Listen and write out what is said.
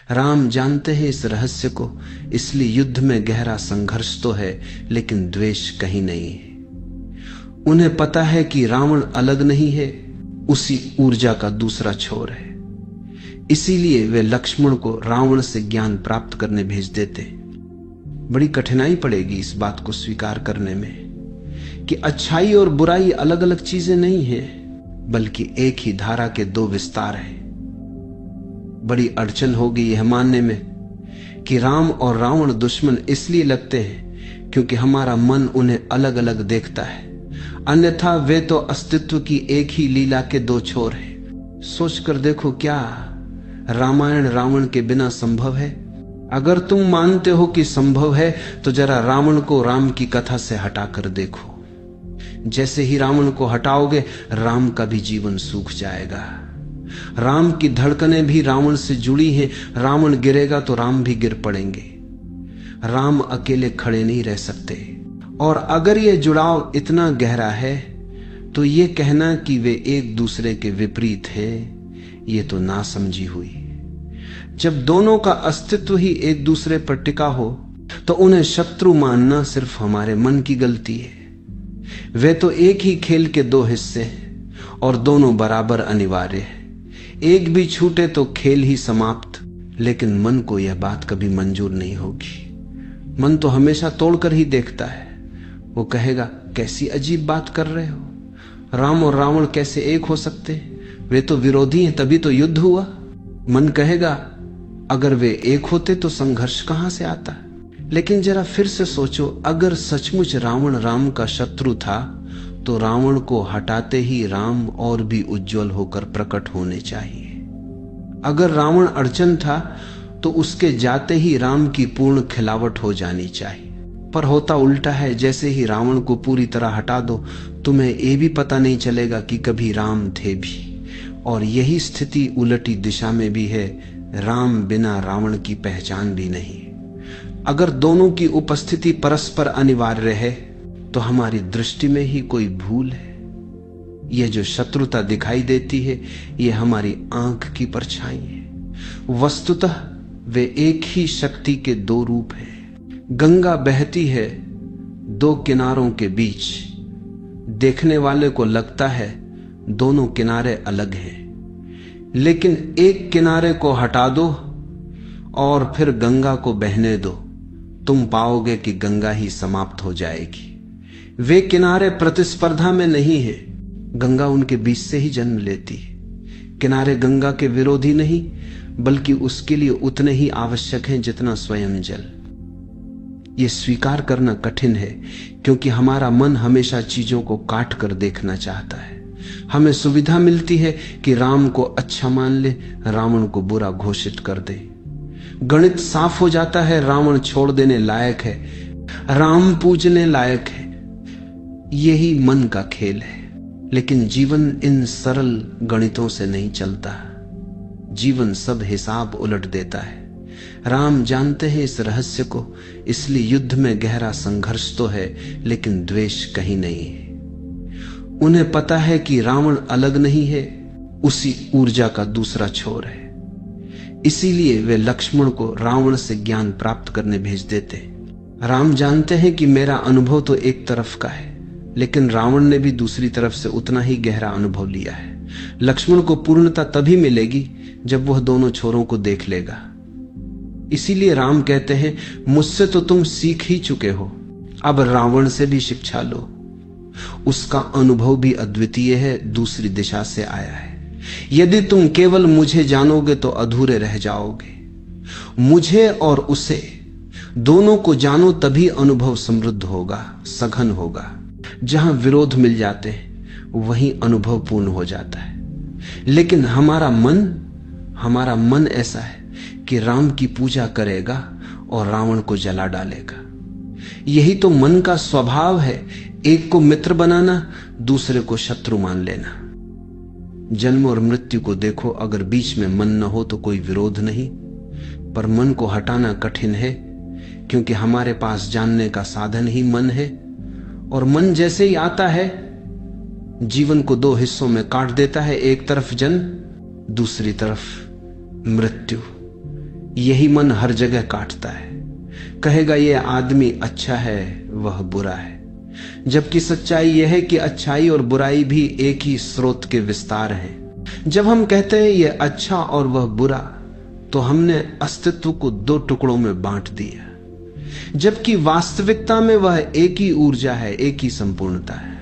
राम जानते हैं इस रहस्य को, इसलिए युद्ध में गहरा संघर्ष तो है लेकिन द्वेष कहीं नहीं है। उन्हें पता है कि रावण अलग नहीं है, उसी ऊर्जा का दूसरा छोर है। इसीलिए वे लक्ष्मण को रावण से ज्ञान प्राप्त करने भेज देते। बड़ी कठिनाई पड़ेगी इस बात को स्वीकार करने में कि अच्छाई और बुराई अलग अलग चीजें नहीं है, बल्कि एक ही धारा के दो विस्तार हैं। बड़ी अड़चन होगी यह मानने में कि राम और रावण दुश्मन इसलिए लगते हैं क्योंकि हमारा मन उन्हें अलग अलग देखता है, अन्यथा वे तो अस्तित्व की एक ही लीला के दो छोर हैं। सोचकर देखो, क्या रामायण रावण के बिना संभव है? अगर तुम मानते हो कि संभव है तो जरा रावण को राम की कथा से हटाकर देखो। जैसे ही रावण को हटाओगे, राम का भी जीवन सूख जाएगा। राम की धड़कनें भी रावण से जुड़ी हैं। रावण गिरेगा तो राम भी गिर पड़ेंगे। राम अकेले खड़े नहीं रह सकते। और अगर यह जुड़ाव इतना गहरा है तो यह कहना कि वे एक दूसरे के विपरीत हैं, ये तो नासमझी हुई। जब दोनों का अस्तित्व ही एक दूसरे पर टिका हो तो उन्हें शत्रु मानना सिर्फ हमारे मन की गलती है। वे तो एक ही खेल के दो हिस्से हैं और दोनों बराबर अनिवार्य है। एक भी छूटे तो खेल ही समाप्त। लेकिन मन को यह बात कभी मंजूर नहीं होगी। मन तो हमेशा तोड़कर ही देखता है। वो कहेगा, कैसी अजीब बात कर रहे हो, राम और रावण कैसे एक हो सकते? वे तो विरोधी हैं, तभी तो युद्ध हुआ। मन कहेगा, अगर वे एक होते तो संघर्ष कहां से आता? लेकिन जरा फिर से सोचो, अगर सचमुच रावण राम का शत्रु था तो रावण को हटाते ही राम और भी उज्जवल होकर प्रकट होने चाहिए। अगर रावण अड़चन था तो उसके जाते ही राम की पूर्ण खिलावट हो जानी चाहिए। पर होता उल्टा है। जैसे ही रावण को पूरी तरह हटा दो, तुम्हें ये भी पता नहीं चलेगा कि कभी राम थे भी। और यही स्थिति उलटी दिशा में भी है। राम बिना रावण की पहचान भी नहीं। अगर दोनों की उपस्थिति परस्पर अनिवार्य है तो हमारी दृष्टि में ही कोई भूल है। यह जो शत्रुता दिखाई देती है, यह हमारी आंख की परछाई है। वस्तुतः वे एक ही शक्ति के दो रूप हैं। गंगा बहती है दो किनारों के बीच। देखने वाले को लगता है दोनों किनारे अलग हैं, लेकिन एक किनारे को हटा दो और फिर गंगा को बहने दो, तुम पाओगे कि गंगा ही समाप्त हो जाएगी। वे किनारे प्रतिस्पर्धा में नहीं है, गंगा उनके बीच से ही जन्म लेती है। किनारे गंगा के विरोधी नहीं, बल्कि उसके लिए उतने ही आवश्यक हैं जितना स्वयं जल। यह स्वीकार करना कठिन है क्योंकि हमारा मन हमेशा चीजों को काट कर देखना चाहता है। हमें सुविधा मिलती है कि राम को अच्छा मान ले, रावण को बुरा घोषित कर दे। गणित साफ हो जाता है, रावण छोड़ देने लायक है, राम पूजने लायक है। यही मन का खेल है। लेकिन जीवन इन सरल गणितों से नहीं चलता। जीवन सब हिसाब उलट देता है। राम जानते हैं इस रहस्य को, इसलिए युद्ध में गहरा संघर्ष तो है लेकिन द्वेष कहीं नहीं है। उन्हें पता है कि रावण अलग नहीं है, उसी ऊर्जा का दूसरा छोर है। इसीलिए वे लक्ष्मण को रावण से ज्ञान प्राप्त करने भेज देते। राम जानते हैं कि मेरा अनुभव तो एक तरफ का है, लेकिन रावण ने भी दूसरी तरफ से उतना ही गहरा अनुभव लिया है। लक्ष्मण को पूर्णता तभी मिलेगी जब वह दोनों छोरों को देख लेगा। इसीलिए राम कहते हैं, मुझसे तो तुम सीख ही चुके हो, अब रावण से भी शिक्षा लो। उसका अनुभव भी अद्वितीय है, दूसरी दिशा से आया है। यदि तुम केवल मुझे जानोगे तो अधूरे रह जाओगे। मुझे और उसे दोनों को जानो, तभी अनुभव समृद्ध होगा, सघन होगा। जहां विरोध मिल जाते हैं वहीं अनुभव पूर्ण हो जाता है। लेकिन हमारा मन ऐसा है कि राम की पूजा करेगा और रावण को जला डालेगा। यही तो मन का स्वभाव है, एक को मित्र बनाना, दूसरे को शत्रु मान लेना। जन्म और मृत्यु को देखो, अगर बीच में मन न हो तो कोई विरोध नहीं, पर मन को हटाना कठिन है क्योंकि हमारे पास जानने का साधन ही मन है। और मन जैसे ही आता है जीवन को दो हिस्सों में काट देता है, एक तरफ जन्म, दूसरी तरफ मृत्यु। यही मन हर जगह काटता है, कहेगा यह आदमी अच्छा है वह बुरा है, जबकि सच्चाई यह है कि अच्छाई और बुराई भी एक ही स्रोत के विस्तार हैं। जब हम कहते हैं यह अच्छा और वह बुरा, तो हमने अस्तित्व को दो टुकड़ों में बांट दिया, जबकि वास्तविकता में वह एक ही ऊर्जा है, एक ही संपूर्णता है।